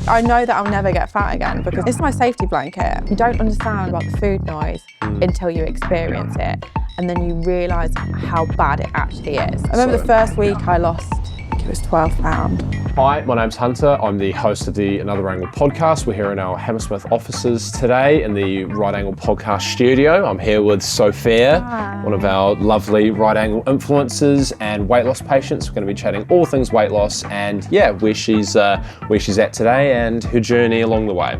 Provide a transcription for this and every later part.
I know that I'll never get fat again because it's my safety blanket. You don't understand about the food noise until you experience it, and then you realise how bad it actually is. I remember the first week I lost, I think it was 12 pounds. Hi, my name's Hunter. I'm the host of the Another Angle podcast. We're here in our Hammersmith offices today in the Rightangled podcast studio. I'm here with Sophia, one of our lovely Right Angle influencers and weight loss patients. We're going to be chatting all things weight loss and where she's at today and her journey along the way.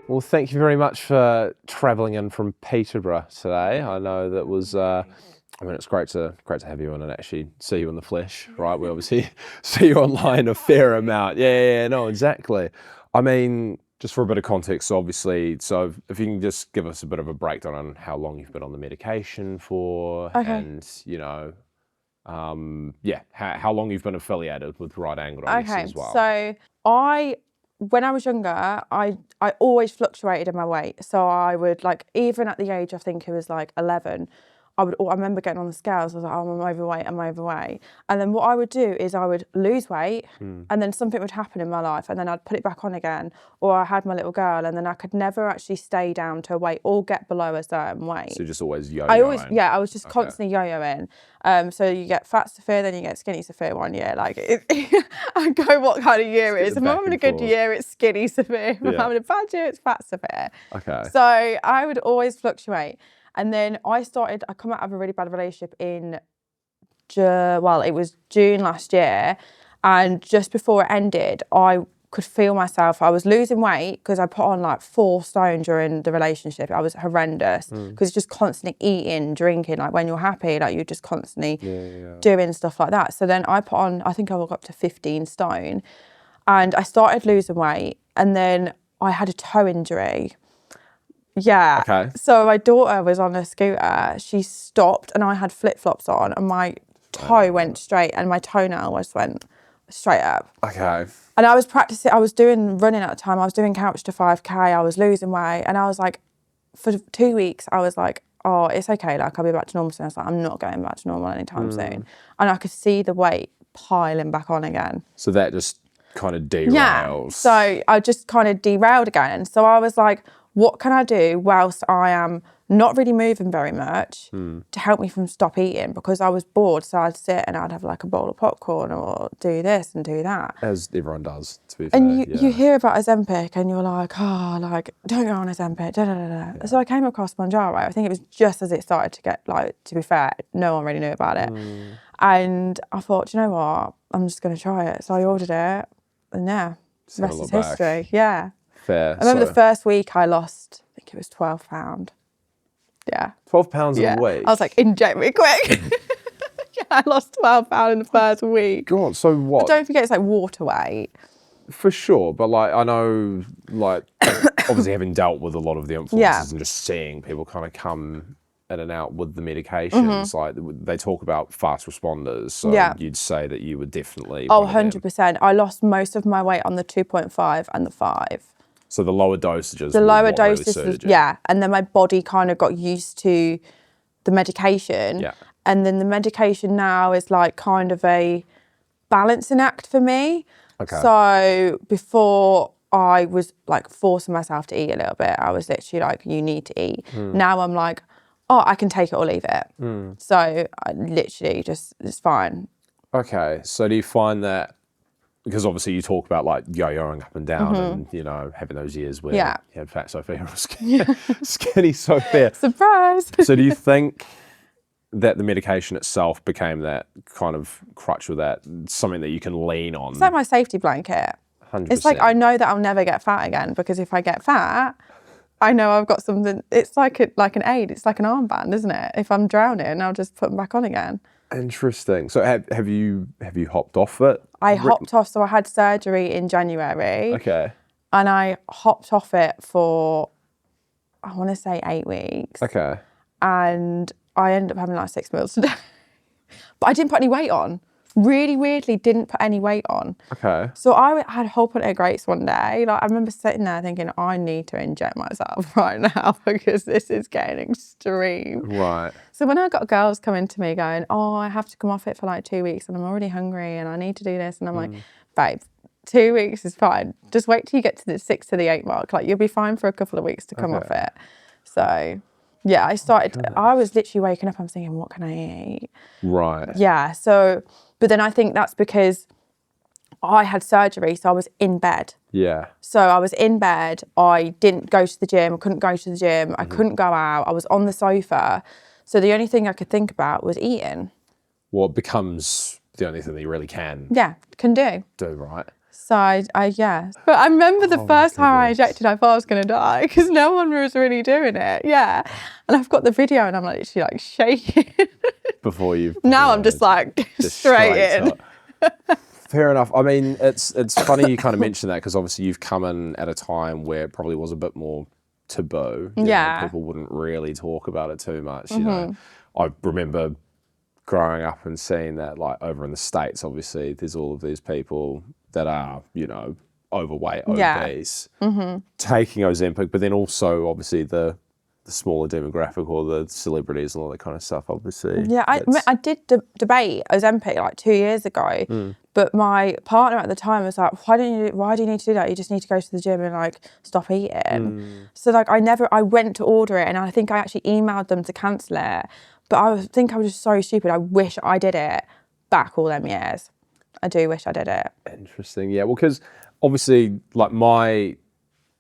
Well, thank you very much for travelling in from Peterborough today. I know that was, it's great to have you on and actually see you in the flesh, right? We obviously see you online a fair amount. Yeah, no, exactly. I mean, just for a bit of context, obviously, so if you can just give us a bit of a breakdown on how long you've been on the medication for, and, how long you've been affiliated with Right Angle as well. So when I was younger, I always fluctuated in my weight. So I would, like, even at the age, I think it was like 11, I remember getting on the scales, I was like, oh, I'm overweight. And then what I would do is I would lose weight and then something would happen in my life and then I'd put it back on again. Or I had my little girl and then I could never actually stay down to a weight or get below a certain weight. So just always yo-yoing? I was just constantly yo-yoing. So you get fat Sophia, then you get skinny Sophia one year. Like, I go what kind of year it is. If I'm having a good year, it's skinny Sophia. If I'm having a bad year, it's fat Sophia. Okay. So I would always fluctuate. And then I come out of a really bad relationship in, it was June last year. And just before it ended, I could feel myself. I was losing weight because I put on like 4 stone during the relationship. I was horrendous because it's just constantly eating, drinking. Like when you're happy, like you're just constantly doing stuff like that. So then I put on, I think I got up to 15 stone and I started losing weight. And then I had a toe injury. Yeah. Okay. So my daughter was on a scooter. She stopped and I had flip-flops on and my toe went straight and my toenail just went straight up. Okay. And I was practicing, I was doing running at the time. I was doing couch to 5K. I was losing weight. And I was like, for 2 weeks, I was like, oh, it's okay. Like, I'll be back to normal soon. I was like, I'm not going back to normal anytime soon. And I could see the weight piling back on again. So that just kind of derails. Yeah. So I just kind of derailed again. So I was like, what can I do whilst I am not really moving very much to help me from stop eating? Because I was bored, so I'd sit and I'd have like a bowl of popcorn or do this and do that. As everyone does, to be fair. And you hear about Ozempic and you're like, don't go on Ozempic, Yeah. So I came across Mounjaro. I think it was just as it started to get, like, to be fair, no one really knew about it. And I thought, do you know what? I'm just going to try it. So I ordered it and the rest is history. Yeah. Fair. I remember the first week I lost, I think it was 12 pounds. Yeah. 12 pounds in a week? I was like, inject me quick. I lost 12 pounds in the first week. God, so what? But don't forget, it's like water weight. For sure, but like, I know, like, obviously having dealt with a lot of the influencers and just seeing people kind of come in and out with the medications, like they talk about fast responders. So you'd say that you were definitely 100%. I lost most of my weight on the 2.5 and the 5. So the lower dosages. Really and then my body kind of got used to the medication. Yeah. And then the medication now is like kind of a balancing act for me. Okay. So before I was like forcing myself to eat a little bit, I was literally like, you need to eat. Now I'm like, oh, I can take it or leave it. So I literally it's fine. Okay. So do you find that, because obviously you talk about like yo-yoing up and down and, having those years where you had fat Sophia or skinny Sophia. Surprise. So do you think that the medication itself became that kind of crutch or that something that you can lean on? It's like my safety blanket. 100%. It's like, I know that I'll never get fat again because if I get fat, I know I've got something. It's like an aid. It's like an armband, isn't it? If I'm drowning, I'll just put them back on again. Interesting. So have you hopped off it? I hopped off. So I had surgery in January. Okay. And I hopped off it for, I want to say 8 weeks. Okay. And I ended up having like 6 meals a day. But I didn't put any weight on. really weirdly didn't put any weight on. Okay. So I had a whole pint of grapes one day. Like I remember sitting there thinking, I need to inject myself right now because this is getting extreme. Right. So when I got girls coming to me going, oh, I have to come off it for like 2 weeks and I'm already hungry and I need to do this. And I'm like, babe, 2 weeks is fine. Just wait till you get to the 6 to the 8 mark. Like you'll be fine for a couple of weeks to come off it. So yeah, I was literally waking up, I'm thinking, what can I eat? Right. Yeah. So, but then I think that's because I had surgery, so I was in bed. Yeah. So I was in bed. I didn't go to the gym. I couldn't go to the gym. I couldn't go out. I was on the sofa. So the only thing I could think about was eating. Well, it becomes the only thing that you really can do. do, right? So yeah. But I remember the first time I injected, I thought I was going to die because no one was really doing it. Yeah. And I've got the video and I'm like literally like shaking. Before you. Now I'm just like straight in. Fair enough. I mean, it's funny you kind of mention that because obviously you've come in at a time where it probably was a bit more taboo. You know, people wouldn't really talk about it too much. You know, I remember growing up and seeing that, like over in the States, obviously there's all of these people that are, you know, overweight, obese, taking Ozempic, but then also obviously the smaller demographic or the celebrities and all that kind of stuff, obviously. Yeah, I did debate Ozempic like 2 years ago, but my partner at the time was like, why do you need to do that? You just need to go to the gym and like stop eating. So like I went to order it and I think I actually emailed them to cancel it, but I think I was just so stupid. I wish I did it back all them years. I do wish I did it. Interesting, yeah. Well, because obviously like my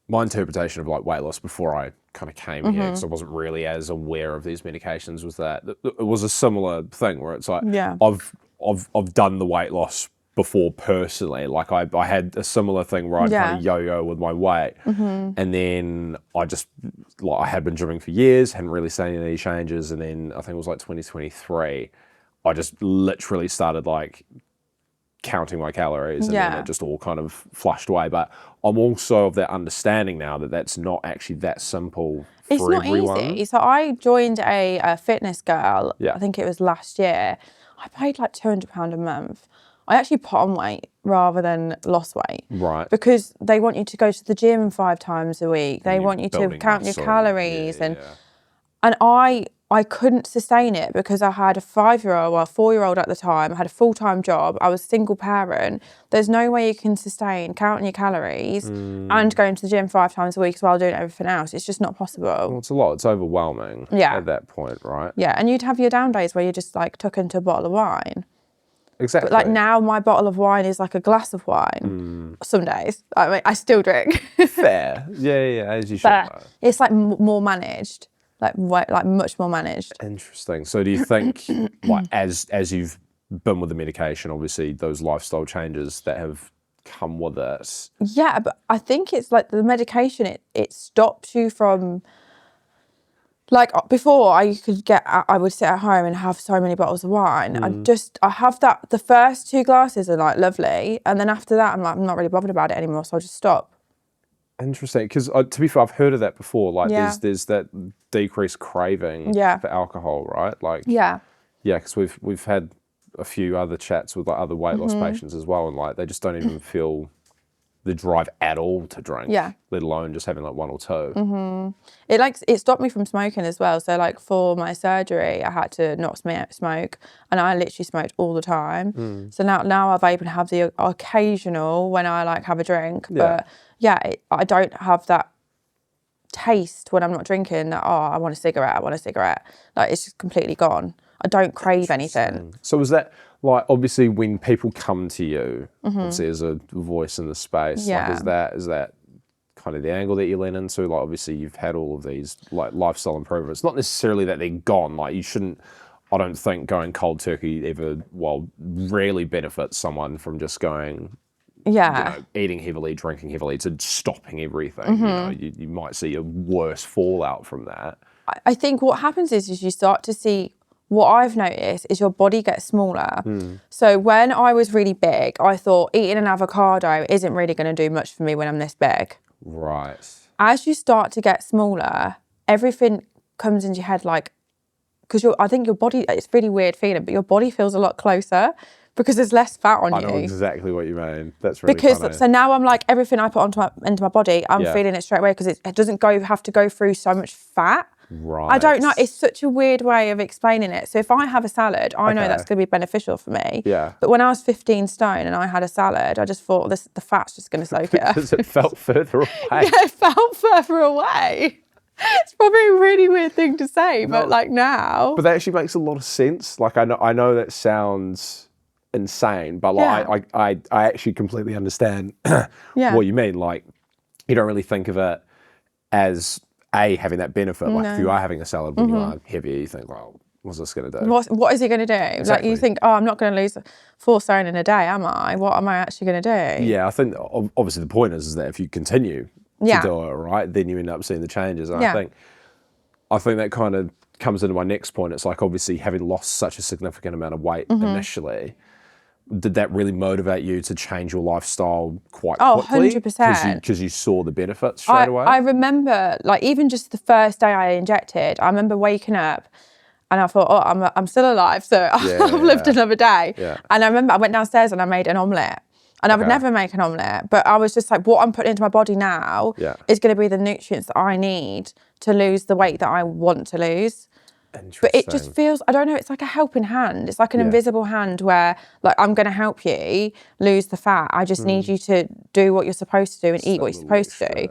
interpretation of like weight loss before I kind of came here, because I wasn't really as aware of these medications, was that it was a similar thing where it's like, I've done the weight loss before personally. Like I had a similar thing where I'd kind of yo-yo with my weight, and then I had been gymming for years, hadn't really seen any changes, and then I think it was like 2023, I just literally started like counting my calories and then it just all kind of flushed away. But I'm also of that understanding now that that's not actually that simple for everyone. It's not easy. So I joined a fitness girl, I think it was last year. I paid like £200 a month. I actually put on weight rather than lost weight. Right. Because they want you to go to the gym 5 times a week. They want you to count your calories. And I couldn't sustain it because I had a 4-year-old at the time. I had a full-time job. I was a single parent. There's no way you can sustain counting your calories and going to the gym 5 times a week while doing everything else. It's just not possible. Well, it's a lot. It's overwhelming at that point, right? Yeah, and you'd have your down days where you just like took into a bottle of wine. Exactly. But like now my bottle of wine is like a glass of wine. Some days. I mean, I still drink. Fair. Yeah, as you should. But it's like more managed. Like much more managed. Interesting. So do you think, like, as you've been with the medication, obviously those lifestyle changes that have come with it? Yeah, but I think it's like the medication. It stops you from. Like before, I would sit at home and have so many bottles of wine. I have that. The first 2 glasses are like lovely, and then after that, I'm not really bothered about it anymore. So I just stop. Interesting, because to be fair, I've heard of that before. Like, there's that decreased craving for alcohol, right? Like, because we've had a few other chats with like other weight loss patients as well, and like they just don't even feel the drive at all to drink, let alone just having like 1 or 2. It stopped me from smoking as well. So like for my surgery, I had to not smoke, and I literally smoked all the time. So now I vape and have the occasional when I like have a drink, but I don't have that taste when I'm not drinking. That I want a cigarette. Like it's just completely gone. I don't crave anything. So is that like obviously when people come to you, obviously as a voice in the space, like is that kind of the angle that you lean into? Like obviously you've had all of these like lifestyle improvements. Not necessarily that they're gone. Like you shouldn't. I don't think going cold turkey rarely benefits someone from just going. You know, eating heavily, drinking heavily, to stopping everything. You know, you might see a worse fallout from that. I think what happens is you start to see. What I've noticed is your body gets smaller. So when I was really big, I thought eating an avocado isn't really going to do much for me when I'm this big. Right. As you start to get smaller, everything comes into your head like, because I think your body, it's a really weird feeling, but your body feels a lot closer because there's less fat on I you. know exactly what you mean. That's really Because funny. so now I'm like, everything I put into my body, I'm feeling it straight away because it doesn't have to go through so much fat. Right. I don't know. It's such a weird way of explaining it. So if I have a salad, I know that's going to be beneficial for me. Yeah. But when I was 15 stone and I had a salad, I just thought the fat's just going to soak it up. Because it felt further away. Yeah, it felt further away. It's probably a really weird thing to say, but like now. But that actually makes a lot of sense. Like I know that sounds insane, but like I actually completely understand what you mean. Like you don't really think of it as having that benefit. Like if you are having a salad when you are heavier, you think, well, what's this going to do? What is he going to do? Exactly. Like you think, oh, I'm not going to lose 4 stone in a day, am I? What am I actually going to do? Yeah, I think obviously the point is that if you continue to do it, right, then you end up seeing the changes. And I think that kind of comes into my next point. It's like obviously having lost such a significant amount of weight initially, did that really motivate you to change your lifestyle quite quickly? 100%. Because you saw the benefits straight away? I remember, like, even just the first day I injected, I remember waking up and I thought, oh, I'm still alive, so I've lived another day. Yeah. And I remember I went downstairs and I made an omelette. And I would never make an omelette, but I was just like, what I'm putting into my body now is going to be the nutrients that I need to lose the weight that I want to lose. But it just feels, I don't know, it's like a helping hand. It's like an invisible hand where, like, I'm going to help you lose the fat. I just need you to do what you're supposed to do and eat what you're supposed to do.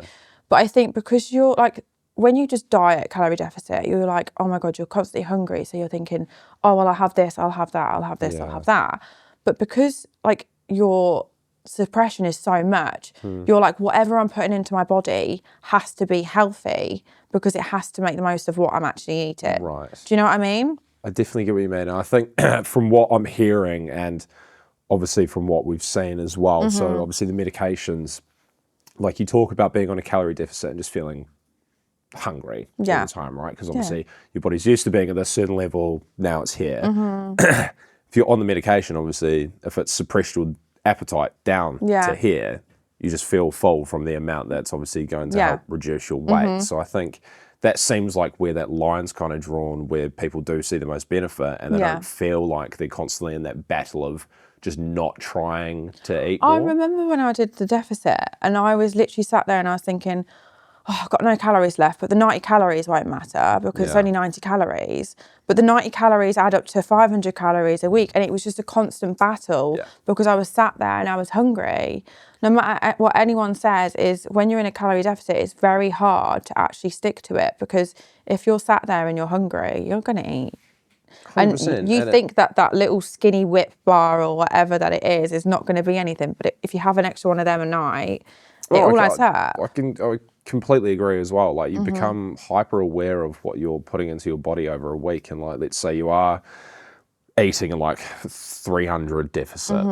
But I think because you're like, when you just diet calorie deficit, you're like, oh my God, you're constantly hungry. So you're thinking, oh, well, I'll have this, I'll have that, I'll have this, I'll have that. But because, like, your suppression is so much, you're like, whatever I'm putting into my body has to be healthy because it has to make the most of what I'm actually eating. Right. Do you know what I mean? I definitely get what you mean. And I think from what I'm hearing and obviously from what we've seen as well, so obviously the medications, like you talk about being on a calorie deficit and just feeling hungry all the time, right? Because obviously your body's used to being at this certain level, now it's here. If you're on the medication, obviously, if it's suppressed your appetite down to here, you just feel full from the amount that's obviously going to help reduce your weight. So I think that seems like where that line's kind of drawn, where people do see the most benefit and they don't feel like they're constantly in that battle of just not trying to eat more. I remember when I did the deficit and I was literally sat there and I was thinking, oh, I've got no calories left, but the 90 calories won't matter because it's only 90 calories. But the 90 calories add up to 500 calories a week. And it was just a constant battle because I was sat there and I was hungry. No matter what anyone says is when you're in a calorie deficit, it's very hard to actually stick to it because if you're sat there and you're hungry, you're going to eat. 100%. And you think that little skinny whip bar or whatever that it is not going to be anything. But if you have an extra one of them a night, it all adds up. I completely agree as well. Like you become hyper aware of what you're putting into your body over a week. And like, let's say you are eating a like 300 deficit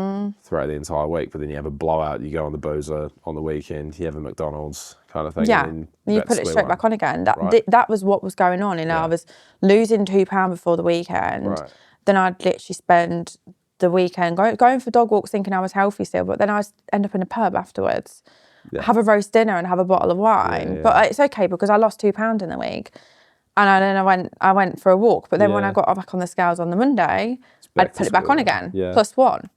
throughout the entire week, but then you have a blowout, you go on the boozer on the weekend, you have a McDonald's kind of thing. Yeah, and you put it straight back on again. That was what was going on. I was losing £2 before the weekend. Then I'd literally spend the weekend going for dog walks thinking I was healthy still, but then I'd end up in a pub afterwards, have a roast dinner and have a bottle of wine. But it's okay because I lost £2 in the week. And then I went for a walk. But then when I got back on the scales on the Monday, I'd put it back on again, +1.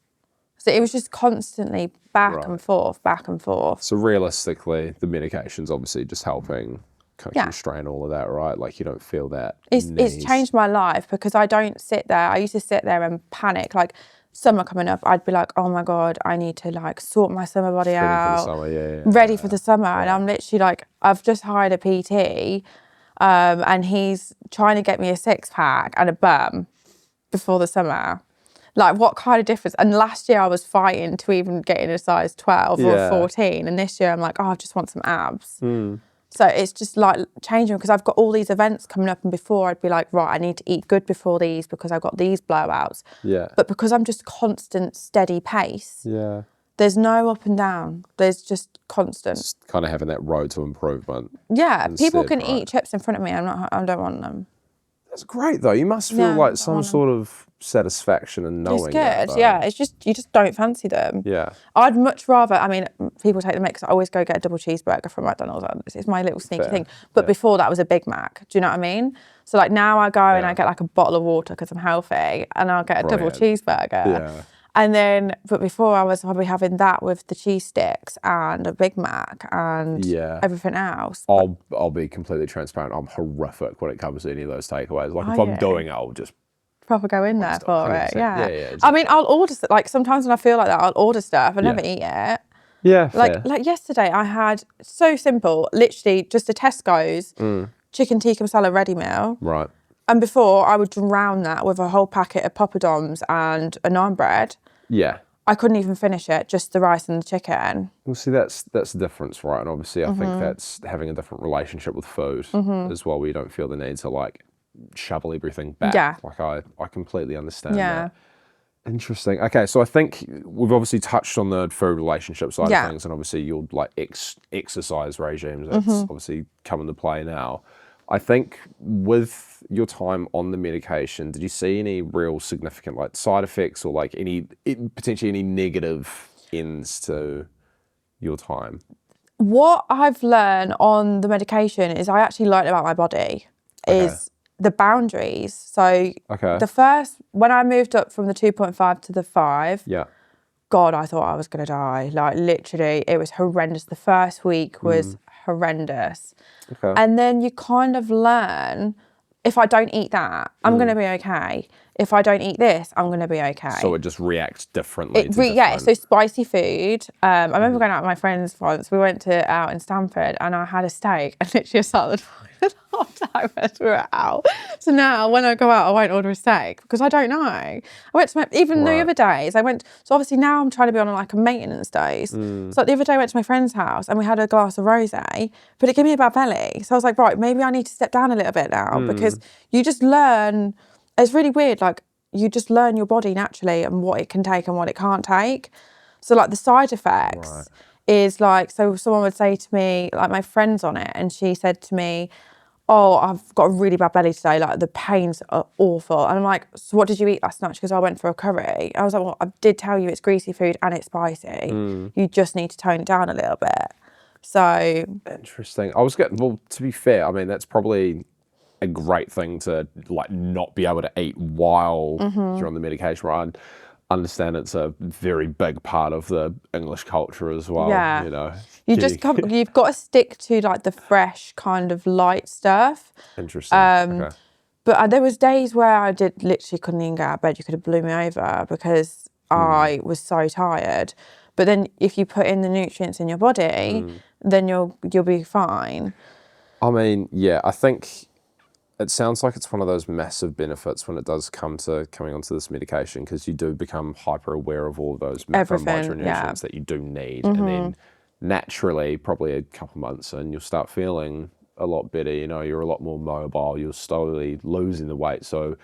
So it was just constantly back and forth, back and forth. So realistically, the medication's obviously just helping kind of constrain all of that, right? Like you don't feel that. It's changed my life because I don't sit there. I used to sit there and panic. Like summer coming up, I'd be like, oh my God, I need to like sort my summer body out. Ready for the summer. And I'm literally like, I've just hired a PT and he's trying to get me a 6-pack and a bum before the summer. Like what kind of difference? And last year I was fighting to even get in a size 12 or 14. And this year I'm like, oh, I just want some abs. So it's just like changing because I've got all these events coming up and before I'd be like, right, I need to eat good before these because I've got these blowouts. But because I'm just constant, steady pace, there's no up and down. There's just constant. Just kind of having that road to improvement. Yeah, people can eat chips in front of me. I don't want them. That's great though. You must feel like some sort of satisfaction in knowing that. It's good, yeah. It's just, you just don't fancy them. Yeah. I'd much rather, I mean, people take the mix. I always go get a double cheeseburger from McDonald's. It's my little sneaky thing. But before that was a Big Mac. Do you know what I mean? So like now I go and I get like a bottle of water because I'm healthy and I'll get a double cheeseburger. And then, but before I was probably having that with the cheese sticks and a Big Mac and everything else. I'll be completely transparent. I'm horrific when it comes to any of those takeaways. Like if I'm doing it, I'll just proper go in there for 100%. it. Yeah. Yeah. I mean, I'll order, like sometimes when I feel like that, I'll order stuff. I never eat it. Yeah, like yesterday I had, so simple, literally just a Tesco's chicken tikka masala ready meal. Right. And before I would drown that with a whole packet of poppadoms and a naan bread. Yeah. I couldn't even finish it, just the rice and the chicken. Well, see, that's the difference, right? And obviously, I think that's having a different relationship with food as well, where you don't feel the need to like shovel everything back. Yeah. Like I completely understand that. Interesting. Okay, so I think we've obviously touched on the food relationship side of things, and obviously your like exercise regimes that's obviously come into play now. I think with your time on the medication, did you see any real significant like side effects or like potentially any negative ends to your time? What I've learned on the medication is I actually learned about my body is the boundaries. So when I moved up from the 2.5 to the 5, God, I thought I was going to die. Like literally, it was horrendous. The first week was horrendous. And then you kind of learn, if I don't eat that, I'm going to be okay. If I don't eat this, I'm going to be okay. So it just reacts differently. So spicy food. I remember going out with my friends once. We went out in Stamford and I had a steak and literally I started the whole time as we were out. So now when I go out, I won't order a steak because I don't know. I went to the other days, so obviously now I'm trying to be on like a maintenance days. So like the other day I went to my friend's house and we had a glass of rosé, but it gave me a bad belly. So I was like, right, maybe I need to step down a little bit now because you just learn. It's really weird, like you just learn your body naturally and what it can take and what it can't take. So like the side effects is like, so someone would say to me, like my friend's on it, and she said to me, oh, I've got a really bad belly today, like the pains are awful. And I'm like, so what did you eat last night? She goes, I went for a curry. I was like, well, I did tell you it's greasy food and it's spicy. You just need to tone it down a little bit. So. Interesting. Well, to be fair, I mean, that's probably a great thing to like not be able to eat while you're on the medication, right? I understand it's a very big part of the English culture as well. Yeah. You know, you've got to stick to like the fresh kind of light stuff. Interesting. But there was days where I literally couldn't even get out of bed. You could have blew me over because I was so tired. But then if you put in the nutrients in your body, then you'll be fine. I mean, yeah, I think it sounds like it's one of those massive benefits when it does come to coming onto this medication, because you do become hyper aware of all of those macro and micronutrients that you do need. And then naturally, probably a couple months in, you'll start feeling a lot better. You know, you're a lot more mobile. You're slowly losing the weight. So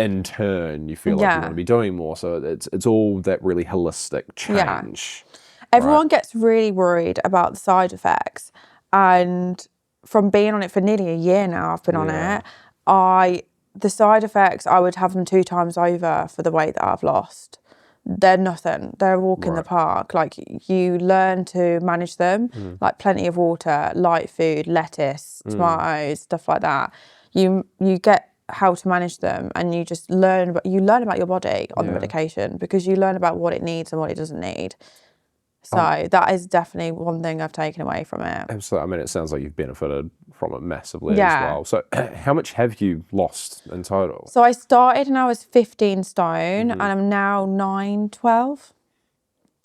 in turn, you feel like you want to be doing more. So it's all that really holistic change. Everyone gets really worried about the side effects. And from being on it for nearly a year now, I've been on it. The side effects, I would have them 2 times over for the weight that I've lost. They're nothing. They're a walk in the park. Like you learn to manage them, like plenty of water, light food, lettuce, tomatoes, stuff like that. You get how to manage them, and you just learn about your body on the medication, because you learn about what it needs and what it doesn't need. So that is definitely one thing I've taken away from it. Absolutely. I mean, it sounds like you've benefited from it massively as well. So how much have you lost in total? So I started and I was 15 stone and I'm now 9-12.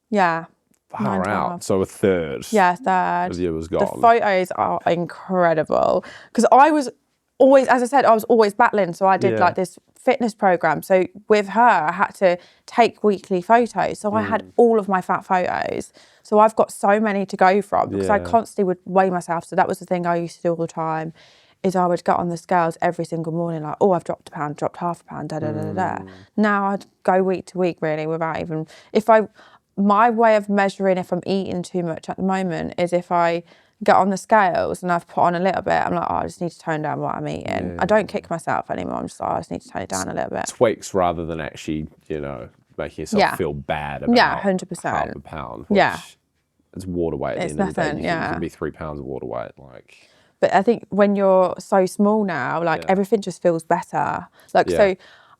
Yeah. Far out. So a third. Yeah, a third. Of you was gone. The photos are incredible. Because I was always, as I said, I was always battling. So I did like this fitness program. So with her, I had to take weekly photos. So I had all of my fat photos. So I've got so many to go from, because I constantly would weigh myself. So that was the thing I used to do all the time, is I would get on the scales every single morning, like, oh, I've dropped a pound, dropped half a pound, da da da da. Now I'd go week to week really without even, my way of measuring if I'm eating too much at the moment is if I get on the scales and I've put on a little bit, I'm like, oh, I just need to tone down what I'm eating. I don't kick myself anymore. I'm just like, I just need to tone it down a little bit. Tweaks rather than actually, making yourself feel bad about 100%. half a pound. Which it's water weight at the end of the day. It can be 3 pounds of water weight. Like, but I think when you're so small now, like everything just feels better. Like, so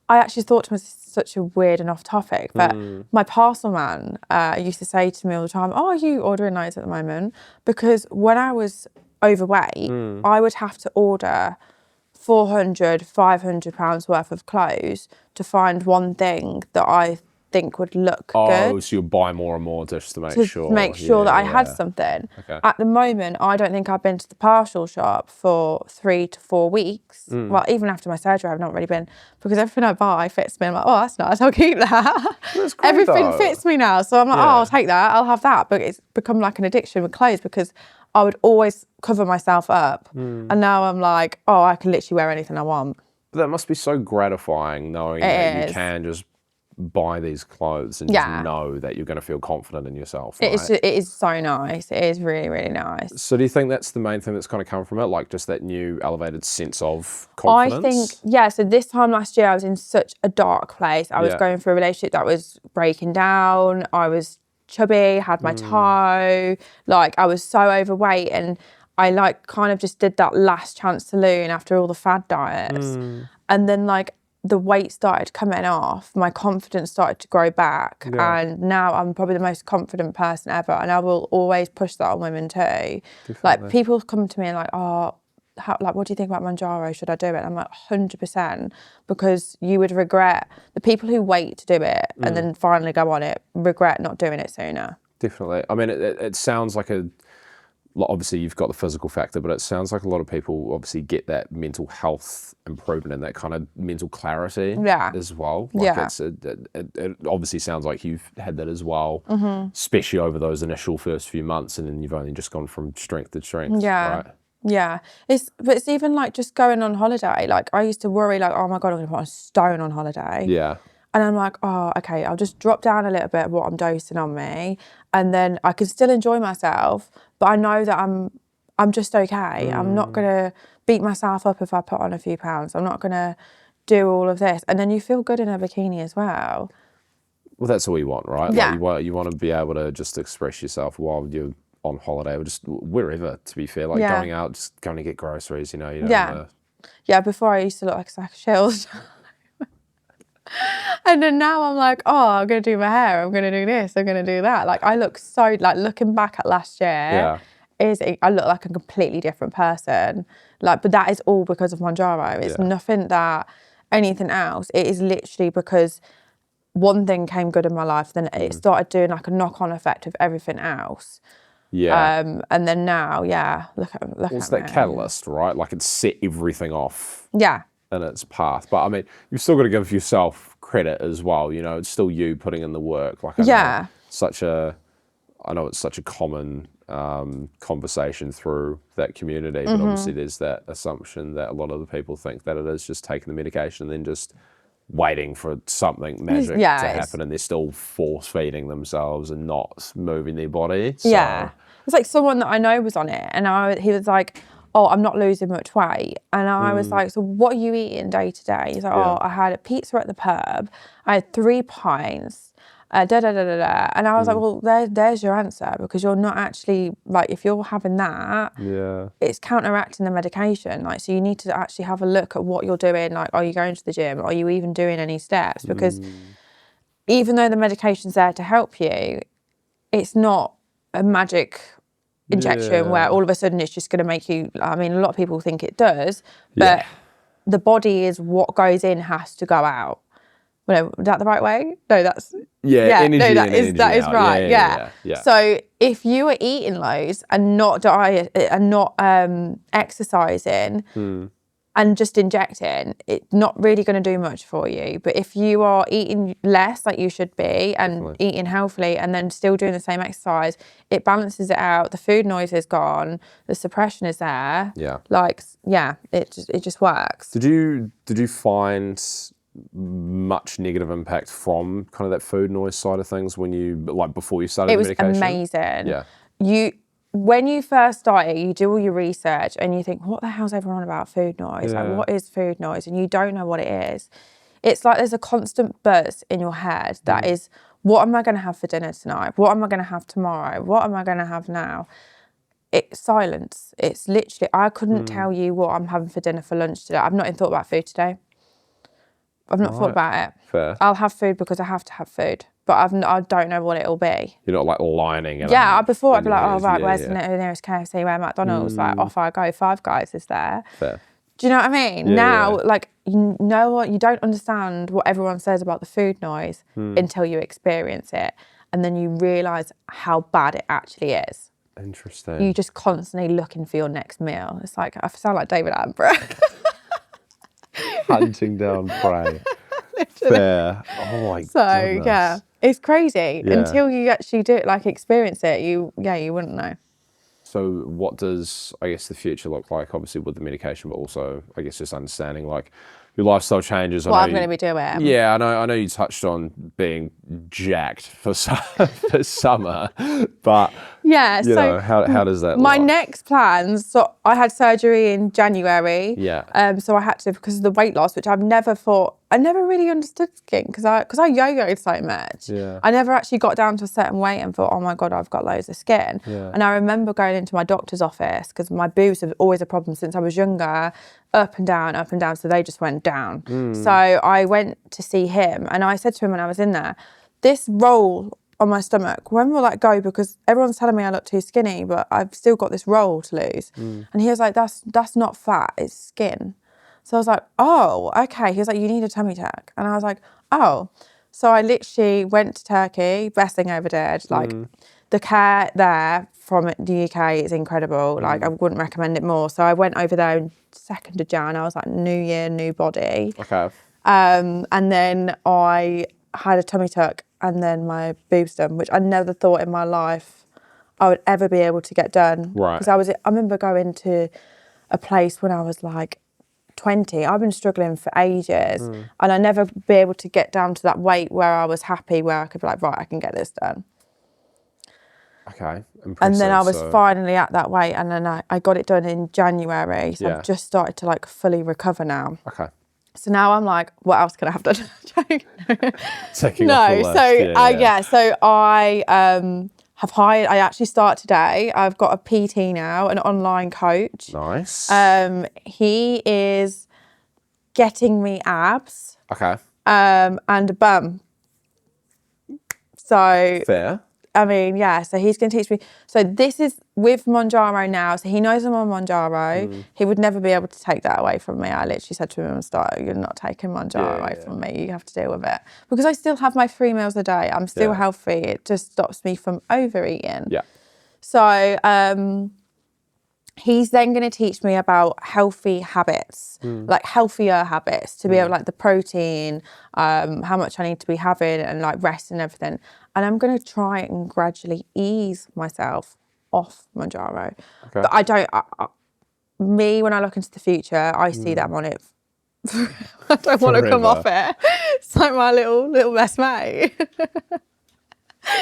I actually thought to myself, such a weird and off topic, but my parcel man used to say to me all the time, "Oh, are you ordering loads at the moment?" Because when I was overweight, I would have to order 400, 500 pounds worth of clothes to find one thing that I think would look good. So you'll buy more and more just to make sure. To make sure that I had something. Okay. At the moment, I don't think I've been to the partial shop for 3 to 4 weeks. Well, even after my surgery, I've not really been, because everything I buy fits me. I'm like, oh, that's nice, I'll keep that. That's great, Everything though. fits me now. So I'm like, oh, I'll take that, I'll have that. But it's become like an addiction with clothes, because I would always cover myself up. And now I'm like, oh, I can literally wear anything I want. But that must be so gratifying knowing that you can just buy these clothes and just know that you're going to feel confident in yourself, right? It is so nice. It is really, really nice. So do you think that's the main thing that's kind of come from it, like just that new elevated sense of confidence? I think, yeah, so this time last year I was in such a dark place. I was going through a relationship that was breaking down. I was chubby, had my toe, like I was so overweight, and I like kind of just did that last chance saloon after all the fad diets. And then like the weight started coming off, my confidence started to grow back, and now I'm probably the most confident person ever, and I will always push that on women too. Definitely. Like people come to me and like, oh, what do you think about Mounjaro? Should I do it? And I'm like, 100%, because you would regret, the people who wait to do it and then finally go on it regret not doing it sooner. Definitely. I mean, it sounds like obviously you've got the physical factor, but it sounds like a lot of people obviously get that mental health improvement and that kind of mental clarity as well. Like it obviously sounds like you've had that as well, especially over those initial first few months, and then you've only just gone from strength to strength, right? Yeah, it's even like just going on holiday. Like I used to worry like, oh my God, I'm gonna put on a stone on holiday. Yeah. And I'm like, oh, okay, I'll just drop down a little bit of what I'm dosing on me, and then I can still enjoy myself, but I know that I'm just okay. I'm not gonna beat myself up if I put on a few pounds. I'm not gonna do all of this. And then you feel good in a bikini as well. Well, that's all you want, right? Yeah. Like you want to be able to just express yourself while you're on holiday, or just wherever, to be fair. Like going out, just going to get groceries, you know. You don't wanna... Yeah, before I used to look like a sack of shells. And then now I'm like, oh, I'm going to do my hair, I'm going to do this, I'm going to do that. Like I look so, like looking back at last year, I look like a completely different person. Like, but that is all because of Mounjaro. It's nothing that, anything else. It is literally because one thing came good in my life, then it started doing like a knock-on effect of everything else. Yeah. And then now, look at it's that catalyst, right? Like it set everything off. Yeah. In its path. But I mean, you've still got to give yourself credit as well. You know, it's still you putting in the work. Like I know it's such a common conversation through that community, but obviously there's that assumption that a lot of the people think that it is just taking the medication and then just waiting for something magic to happen, and they're still force feeding themselves and not moving their body. So. Yeah. It's like someone that I know was on it, and he was like, oh, I'm not losing much weight. And I was like, so what are you eating day to day? He's like, oh, I had a pizza at the pub, I had 3 pints, And I was like, well, there's your answer, because you're not actually, like, if you're having that, it's counteracting the medication. Like, so you need to actually have a look at what you're doing. Like, are you going to the gym? Are you even doing any steps? Because even though the medication's there to help you, it's not a magic injection where all of a sudden it's just going to make you, I mean, a lot of people think it does, but the body is what goes in has to go out. Well, no, is that the right way? No, that's... energy, no, that is out. right, yeah. So if you are eating loads and not diet and not exercising and just injecting, it's not really going to do much for you. But if you are eating less, like you should be, and eating healthily, and then still doing the same exercise, it balances it out. The food noise is gone. The suppression is there. It just works. Did you find much negative impact from kind of that food noise side of things when you, like, before you started the medication? It was amazing. When you first start it, you do all your research and you think, what the hell's everyone on about food noise? Like, what is food noise? And you don't know what it is. It's like there's a constant buzz in your head that is, what am I going to have for dinner tonight? What am I going to have tomorrow? What am I going to have now? It's silence. It's literally, I couldn't tell you what I'm having for dinner for lunch today. I've not even thought about food today. I've not thought about it. Fair. I'll have food because I have to have food, but I don't know what it'll be. You're not like lining it Yeah, up before I'd in be your like, oh head. right, Yeah, where's yeah. the nearest KFC? Where McDonald's? Like off I go. Five Guys is there. Fair. Do you know what I mean? Yeah, Now, yeah. like, you know what? You don't understand what everyone says about the food noise until you experience it. And then you realise how bad it actually is. Interesting. You just constantly looking for your next meal. It's like, I sound like David Attenborough. Hunting down prey. Fair. Oh my goodness. Yeah, it's crazy. Yeah. Until you actually do it, like experience it, you wouldn't know. So what does, I guess, the future look like, obviously with the medication, but also, I guess, just understanding like your lifestyle changes? What I'm going to be doing. Yeah, I know you touched on being jacked for summer, but Yeah, you know, how does that my look? next plans, so I had surgery in January. Yeah. So I had to, because of the weight loss, which I've never thought, I never really understood skin because I yo-yoed so much. Yeah. I never actually got down to a certain weight and thought, oh my God, I've got loads of skin. Yeah. And I remember going into my doctor's office because my boobs have always a problem since I was younger, up and down. So they just went down. So I went to see him and I said to him when I was in there, this roll on my stomach, when will that go? Because everyone's telling me I look too skinny, but I've still got this roll to lose. And he was like, that's not fat, it's skin. So I was like, oh, okay. He was like, you need a tummy tuck. And I was like, oh. So I literally went to Turkey, best thing I ever did. Like the care there from the UK is incredible. Like I wouldn't recommend it more. So I went over there on 2nd of Jan. I was like, new year, new body. Okay. And then I had a tummy tuck and then my boobs done, which I never thought in my life I would ever be able to get done. Right. Because I remember going to a place when I was like 20. I've been struggling for ages and I never be able to get down to that weight where I was happy, where I could be like, right, I can get this done. Okay. Impressive. And then I was finally at that weight and then I got it done in January. So I've just started to like fully recover now. Okay. So now I'm like, what else can I have done? Taking off the list. So I have hired, I actually start today. I've got a PT now, an online coach. Nice. He is getting me abs. Okay. And a bum. So Fair. I mean, yeah, so he's going to teach me. So this is with Monjaro now. So he knows I'm on Monjaro. He would never be able to take that away from me. I literally said to him at the start, you're not taking Monjaro away from me. You have to deal with it. Because I still have my 3 meals a day. I'm still healthy. It just stops me from overeating. Yeah. So he's then going to teach me about healthy habits, like healthier habits, to be able, like the protein, how much I need to be having and like rest and everything. And I'm going to try and gradually ease myself off Monjaro. Okay. But I don't, when I look into the future, I see that I'm on it. I don't want to come off it. It's like my little best mate.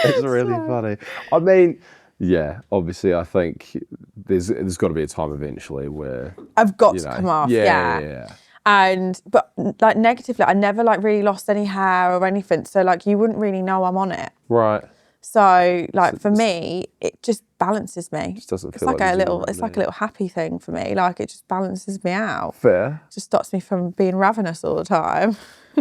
It's really funny. I mean, yeah, obviously I think there's got to be a time eventually where I've got to come off. Yeah. But like negatively, I never like really lost any hair or anything. So like you wouldn't really know I'm on it. Right. So like for me, it just balances me. Just doesn't It's feel like like a little happy thing for me. Like it just balances me out. Fair. It just stops me from being ravenous all the time.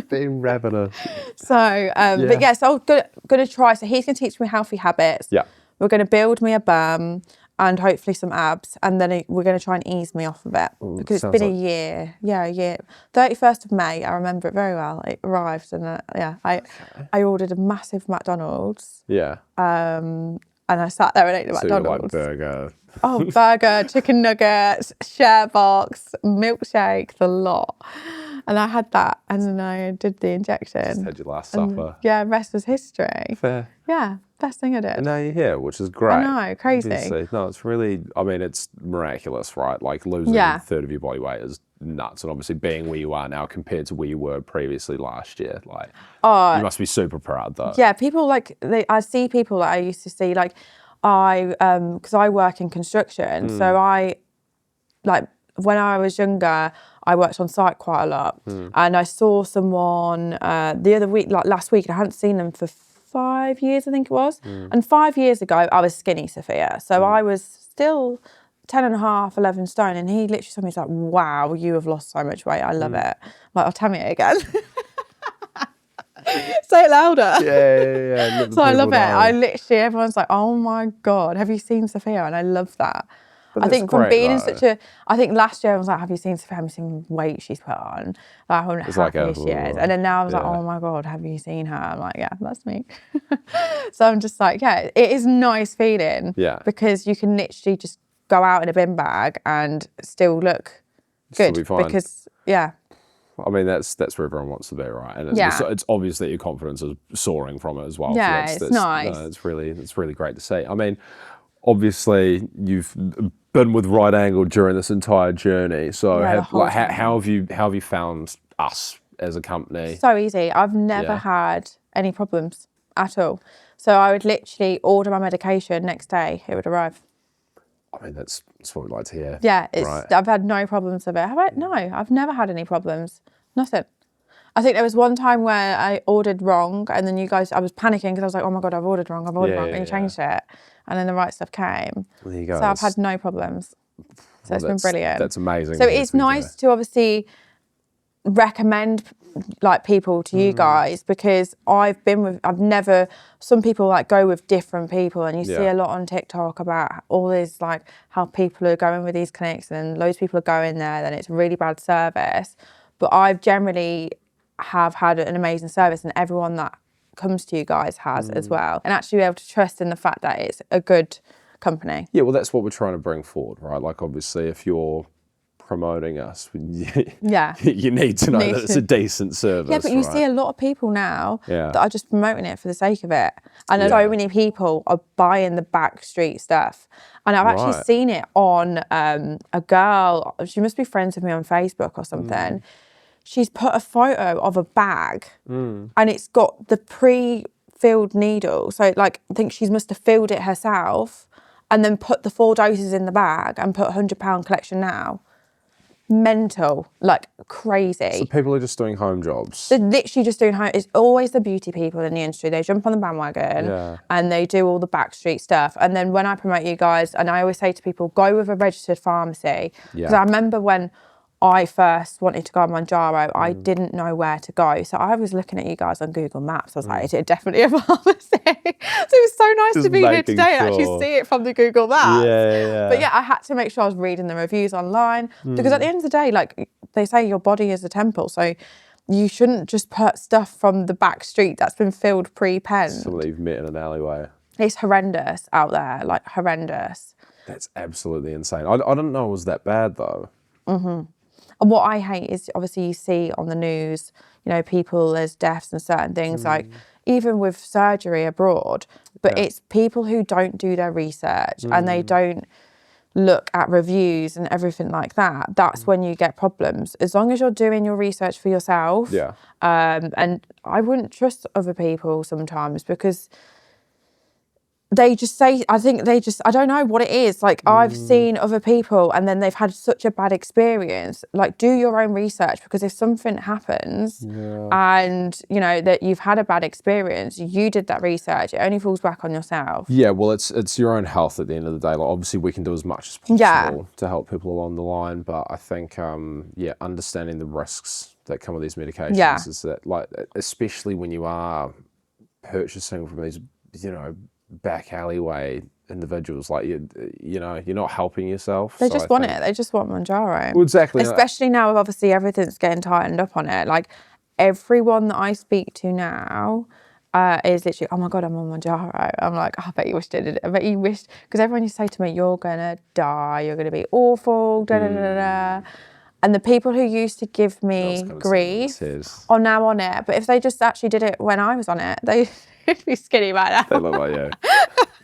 Being ravenous. So but yeah, so I'm gonna try. So he's gonna teach me healthy habits. Yeah. We're gonna build me a bum and hopefully some abs, and then we're going to try and ease me off of it because it's been a year. Yeah, a year. 31st of May, I remember it very well. It arrived, and I ordered a massive McDonald's. Yeah. And I sat there and ate the McDonald's. Like burger. Oh, burger, chicken nuggets, share box, milkshake, the lot. And I had that, and then I did the injection. Just had your last supper. Yeah, rest was history. Fair. Yeah, best thing I did. And now you're here, which is great. I know, crazy. Obviously. No, it's really, I mean, it's miraculous, right? Like losing a third of your body weight is nuts. And obviously being where you are now compared to where you were previously last year, like you must be super proud though. Yeah, people like, I see people that I used to see, like because I work in construction. So when I was younger, I worked on site quite a lot. And I saw someone the other week, like last week, and I hadn't seen them for 5 years, I think it was. And 5 years ago, I was skinny, Sophia. So I was still 10 and a half, 11 stone. And he literally told me, he's like, wow, you have lost so much weight. I love it. I'm like, oh, tell me it again. Say it louder. Yeah. Let the So I love people it. I know. literally, everyone's like, oh my God, have you seen Sophia? And I love that. But I that's think from great, being in though. I think last year I was like, have you seen Sophia? Have you seen the weight she's put on? Like how It's like happy she is. And then now I was like, yeah. oh my God, have you seen her? I'm like, yeah, that's me. So I'm just like, yeah, it is a nice feeling. Yeah. Because you can literally just go out in a bin bag and still look Still good. be fine. Because, yeah. I mean, that's where everyone wants to be, right? And it's obvious that your confidence is soaring from it as well. Yeah, so it's nice. No, it's really great to see. I mean, obviously you've been with Rightangled during this entire journey. So Yeah, the whole time. how have you found us as a company? So easy. I've never had any problems at all. So I would literally order my medication next day, it would arrive. I mean, that's what we like to hear. Yeah, right. I've had no problems with it. No, I've never had any problems. Nothing. I think there was one time where I ordered wrong and then I was panicking because I was like, oh my God, I've ordered wrong. And you changed it. And then the right stuff came. Well, there you go. So I've had no problems. So it's been brilliant. That's amazing. So it's nice to obviously recommend like people to you guys because some people like go with different people and you see a lot on TikTok about all this like how people are going with these clinics and loads of people are going there and it's really bad service. But I've generally have had an amazing service and everyone that comes to you guys has as well. And actually be able to trust in the fact that it's a good company. Yeah, well, that's what we're trying to bring forward, right? Like, obviously, if you're promoting us, you need to know that it's a decent service. Yeah, but you see a lot of people now that are just promoting it for the sake of it. And so many people are buying the backstreet stuff. And I've actually seen it on a girl, she must be friends with me on Facebook or something. She's put a photo of a bag and it's got the pre-filled needle. So like, I think she must have filled it herself and then put the 4 doses in the bag and put £100 collection now. Mental, like crazy. So people are just doing home jobs. They're literally just doing home. It's always the beauty people in the industry. They jump on the bandwagon and they do all the backstreet stuff. And then when I promote you guys, and I always say to people, go with a registered pharmacy. Because I remember when I first wanted to go on Manjaro, I didn't know where to go. So I was looking at you guys on Google Maps. I was like, is it definitely a pharmacy? So it was so nice to be here today and actually see it from the Google Maps. But yeah, I had to make sure I was reading the reviews online because at the end of the day, like they say, your body is a temple. So you shouldn't just put stuff from the back street that's been filled pre-penned. Somebody you've met in an alleyway. It's horrendous out there, like horrendous. That's absolutely insane. I didn't know it was that bad though. And what I hate is obviously you see on the news, you know, people, there's deaths and certain things like even with surgery abroad, but it's people who don't do their research and they don't look at reviews and everything like that. That's when you get problems. As long as you're doing your research for yourself. And I wouldn't trust other people sometimes because they just say, I don't know what it is. Like I've seen other people and then they've had such a bad experience. Like do your own research because if something happens and you know that you've had a bad experience, you did that research, it only falls back on yourself. Yeah, well, it's your own health at the end of the day. Like obviously we can do as much as possible to help people along the line, but I think understanding the risks that come with these medications is that, like, especially when you are purchasing from these, you know, back alleyway individuals, like you know, you're not helping yourself. They just want it. They just want Manjaro. Well, exactly. Especially now, obviously everything's getting tightened up on it. Like everyone that I speak to now is literally, oh my God, I'm on Manjaro. I'm like, oh, I bet you wished it. I bet you wished, because everyone used to say to me, you're gonna die. You're gonna be awful. Da da da da. And the people who used to give me grief are now on it. But if they just actually did it when I was on it, they'd be skinny by now. They look like you.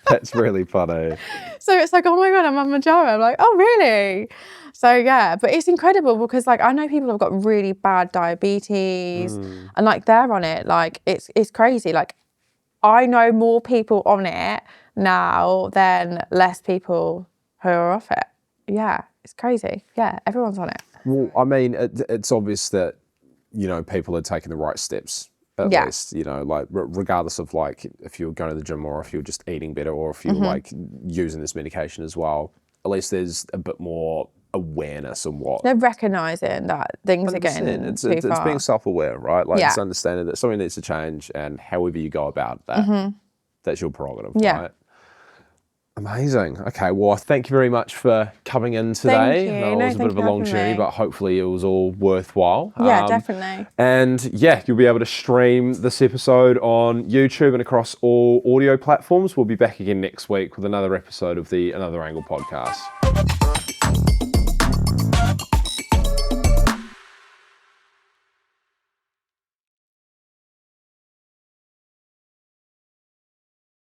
That's really funny. So it's like, oh my God, I'm on Manjaro. I'm like, oh really? So yeah, but it's incredible because like I know people have got really bad diabetes and like they're on it. Like it's crazy. Like I know more people on it now than less people who are off it. Yeah, it's crazy. Yeah, everyone's on it. Well, I mean, it's obvious that, you know, people are taking the right steps, at least, you know, like regardless of like if you're going to the gym or if you're just eating better or if you're like using this medication as well, at least there's a bit more awareness and what. They're recognising that things are 100%. getting It's too far. being self-aware, right? Like, Yeah. it's understanding that something needs to change, and however you go about that, that's your prerogative, right? Amazing. Okay, well, thank you very much for coming in today. Thank you. I know it No, was a bit thank of a you for long having journey, me. but hopefully it was all worthwhile. Yeah, definitely. And yeah, you'll be able to stream this episode on YouTube and across all audio platforms. We'll be back again next week with another episode of the Another Angle podcast.